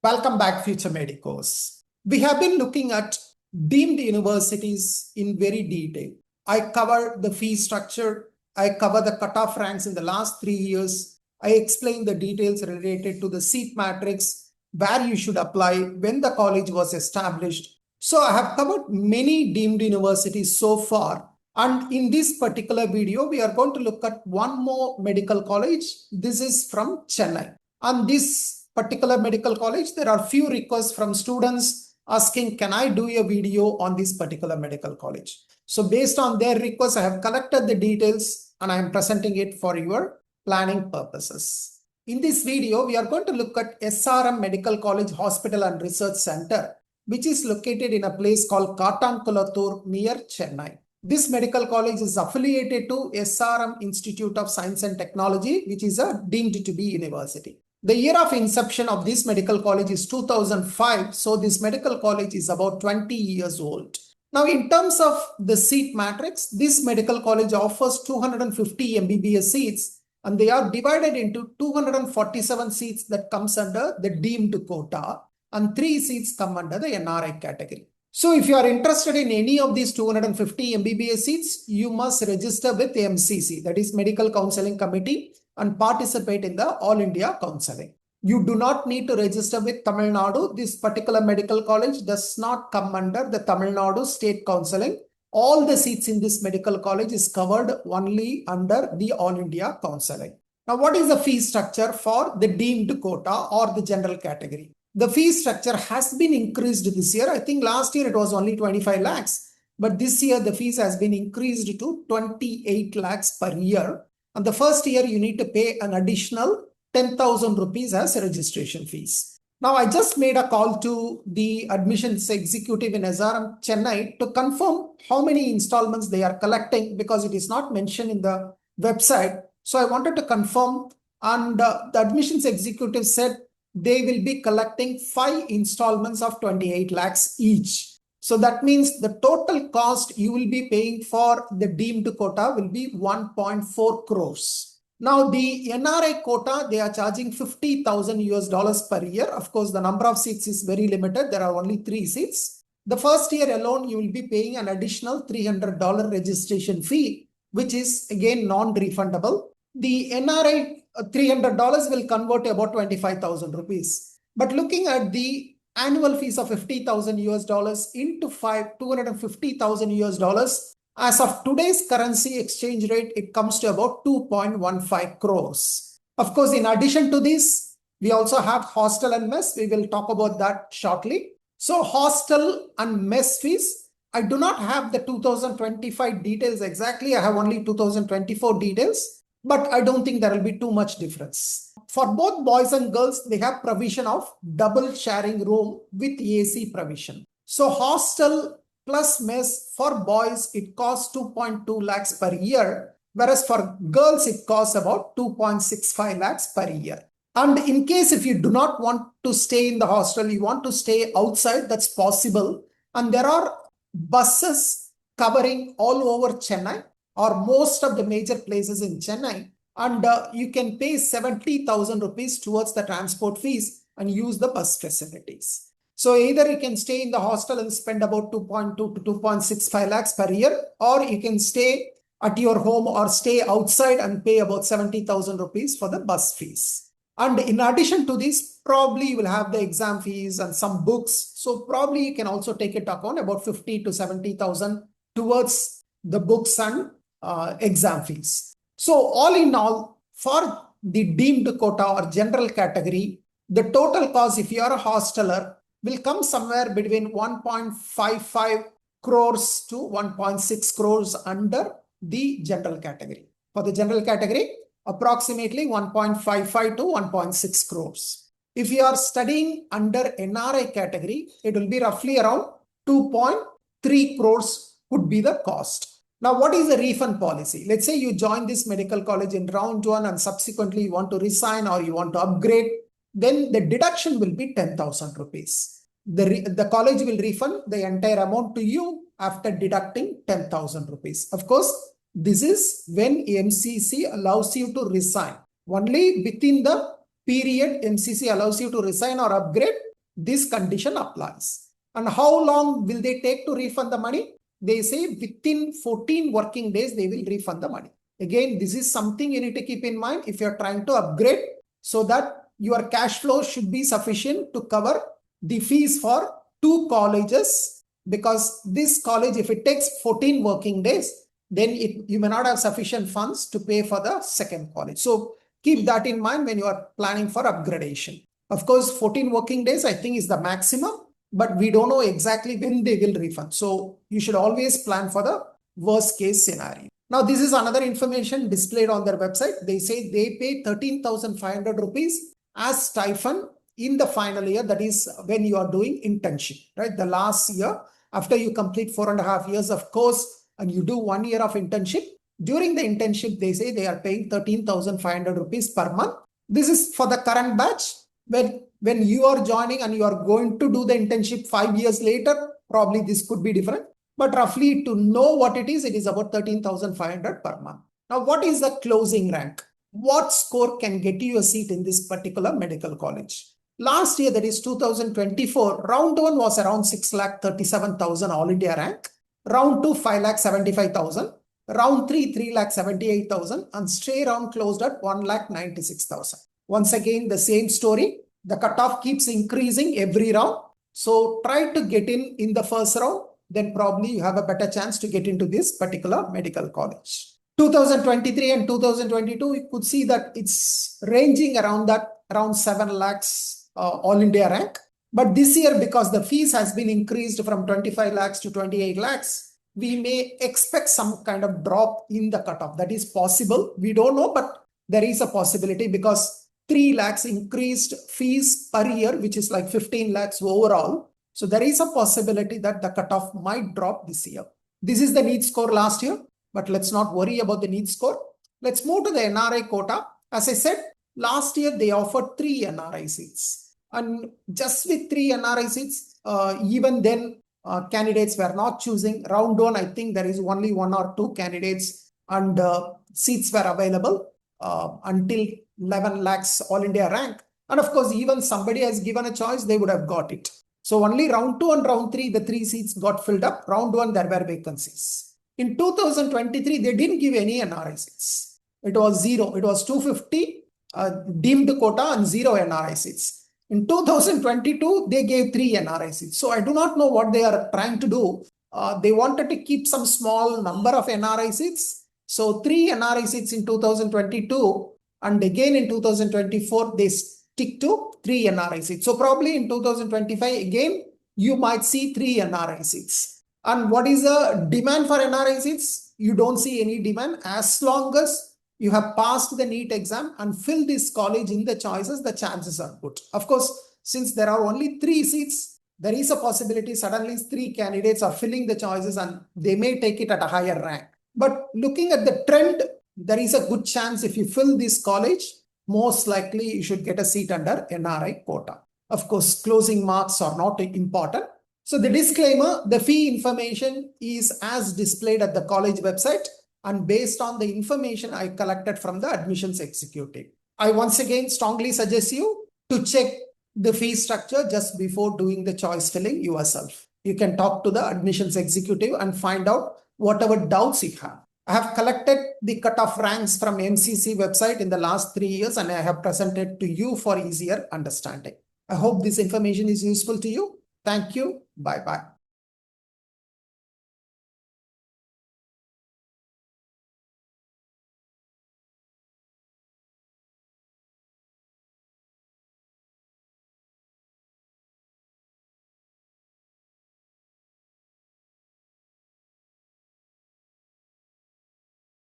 Welcome back, future medicos. We have been looking at deemed universities in very detail. I covered the fee structure. I covered the cutoff ranks in the last 3 years. I explained the details related to the seat matrix, where you should apply, when the college was established. So I have covered many deemed universities so far. And in this particular video, we are going to look at one more medical college. This is from Chennai. And this particular medical college, there are few requests from students asking, can I do a video on this particular medical college? So based on their request, I have collected the details and I am presenting it for your planning purposes. In this video, we are going to look at SRM Medical College Hospital and Research Center, which is located in a place called Kattankulattur near Chennai. This medical college is affiliated to SRM Institute of Science and Technology, which is a deemed to be university. The year of inception of this medical college is 2005. So this medical college is about 20 years old. Now, in terms of the seat matrix, this medical college offers 250 MBBS seats, and they are divided into 247 seats that comes under the deemed quota, and 3 seats come under the NRI category. So if you are interested in any of these 250 MBBS seats, you must register with MCC, that is Medical Counseling Committee, and participate in the All India Counseling. You do not need to register with Tamil Nadu. This particular medical college does not come under the Tamil Nadu State Counseling. All the seats in this medical college is covered only under the All India Counseling. Now, what is the fee structure for the deemed quota or the general category? The fee structure has been increased this year. I think last year it was only 25 lakhs, but this year the fees has been increased to 28 lakhs per year. And the first year you need to pay an additional 10,000 rupees as registration fees. Now, I just made a call to the admissions executive in SRM Chennai to confirm how many installments they are collecting, because it is not mentioned in the website. So I wanted to confirm, and the admissions executive said they will be collecting 5 installments of 28 lakhs each. So that means the total cost you will be paying for the deemed quota will be 1.4 crores. Now the NRI quota, they are charging $50,000 per year. Of course, the number of seats is very limited. There are only 3 seats. The first year alone, you will be paying an additional $300 registration fee, which is again non-refundable. The NRI $300 will convert to about 25,000 rupees. But looking at the annual fees of $50,000 into 250,000 dollars. As of today's currency exchange rate, it comes to about 2.15 crores. Of course, in addition to this, we also have hostel and mess. We will talk about that shortly. So hostel and mess fees, I do not have the 2025 details exactly. I have only 2024 details, but I don't think there will be too much difference. For both boys and girls, they have provision of double sharing room with AC provision. So hostel plus mess for boys, it costs 2.2 lakhs per year, whereas for girls, it costs about 2.65 lakhs per year. And in case if you do not want to stay in the hostel, you want to stay outside, that's possible. And there are buses covering all over Chennai or most of the major places in Chennai. And you can pay 70,000 rupees towards the transport fees and use the bus facilities. So either you can stay in the hostel and spend about 2.2 to 2.65 lakhs per year, or you can stay at your home or stay outside and pay about 70,000 rupees for the bus fees. And in addition to this, probably you will have the exam fees and some books. So probably you can also take into account about 50 to 70,000 towards the books and exam fees. So all in all, for the deemed quota or general category, the total cost, if you are a hosteler, will come somewhere between 1.55 crores to 1.6 crores under the general category. For the general category, approximately 1.55 to 1.6 crores. If you are studying under NRI category, it will be roughly around 2.3 crores would be the cost. Now, what is the refund policy? Let's say you join this medical college in round 1 and subsequently you want to resign or you want to upgrade, then the deduction will be 10,000 rupees. The college will refund the entire amount to you after deducting 10,000 rupees. Of course, this is when MCC allows you to resign. Only within the period MCC allows you to resign or upgrade, this condition applies. And how long will they take to refund the money? They say within 14 working days, they will refund the money. Again, this is something you need to keep in mind if you're trying to upgrade, so that your cash flow should be sufficient to cover the fees for 2 colleges, because this college, if it takes 14 working days, then you may not have sufficient funds to pay for the second college. So keep that in mind when you are planning for upgradation. Of course, 14 working days, I think, is the maximum, but we don't know exactly when they will refund. So you should always plan for the worst case scenario. Now, this is another information displayed on their website. They say they pay 13,500 rupees as stipend in the final year. That is when you are doing internship, right? The last year, after you complete 4.5 years of course, and you do 1 year of internship. During the internship, they say they are paying 13,500 rupees per month. This is for the current batch. When you are joining and you are going to do the internship 5 years later, probably this could be different. But roughly, to know what it is about 13,500 per month. Now, what is the closing rank? What score can get you a seat in this particular medical college? Last year, that is 2024, round 1 was around 6,37,000 all India rank. Round 2, 5,75,000. Round 3, 3,78,000. And stray round closed at 1,96,000. Once again, the same story. The cutoff keeps increasing every round. So try to get in the first round. Then probably you have a better chance to get into this particular medical college. 2023 and 2022, you could see that it's ranging around 7 lakhs all India rank. But this year, because the fees has been increased from 25 lakhs to 28 lakhs, we may expect some kind of drop in the cutoff. That is possible. We don't know, but there is a possibility, because 3 lakhs increased fees per year, which is like 15 lakhs overall. So there is a possibility that the cutoff might drop this year. This is the NEET score last year, but let's not worry about the NEET score. Let's move to the NRI quota. As I said, last year they offered 3 NRI seats. And just with 3 NRI seats, even then candidates were not choosing. Round 1, I think there is only 1 or 2 candidates, and seats were available until 11 lakhs all India rank. And of course, even somebody has given a choice, they would have got it. So only round 2 and round 3, the 3 seats got filled up. Round 1, there were vacancies. In 2023, they didn't give any NRI seats. It was 0. It was 250 deemed quota and 0 NRI seats. In 2022, they gave 3 NRI seats. So I do not know what they are trying to do. They wanted to keep some small number of NRI seats. So 3 NRI seats in 2022, and again in 2024, they stick to 3 NRI seats. So probably in 2025, again, you might see 3 NRI seats. And what is the demand for NRI seats? You don't see any demand as long as you have passed the NEET exam and fill this college in the choices, the chances are good. Of course, since there are only 3 seats, there is a possibility suddenly 3 candidates are filling the choices and they may take it at a higher rank. But looking at the trend, there is a good chance if you fill this college, most likely you should get a seat under NRI quota. Of course, closing marks are not important. So the disclaimer, the fee information is as displayed at the college website and based on the information I collected from the admissions executive. I once again strongly suggest you to check the fee structure just before doing the choice filling yourself. You can talk to the admissions executive and find out whatever doubts you have. I have collected the cutoff ranks from MCC website in the last 3 years and I have presented to you for easier understanding. I hope this information is useful to you. Thank you. Bye-bye.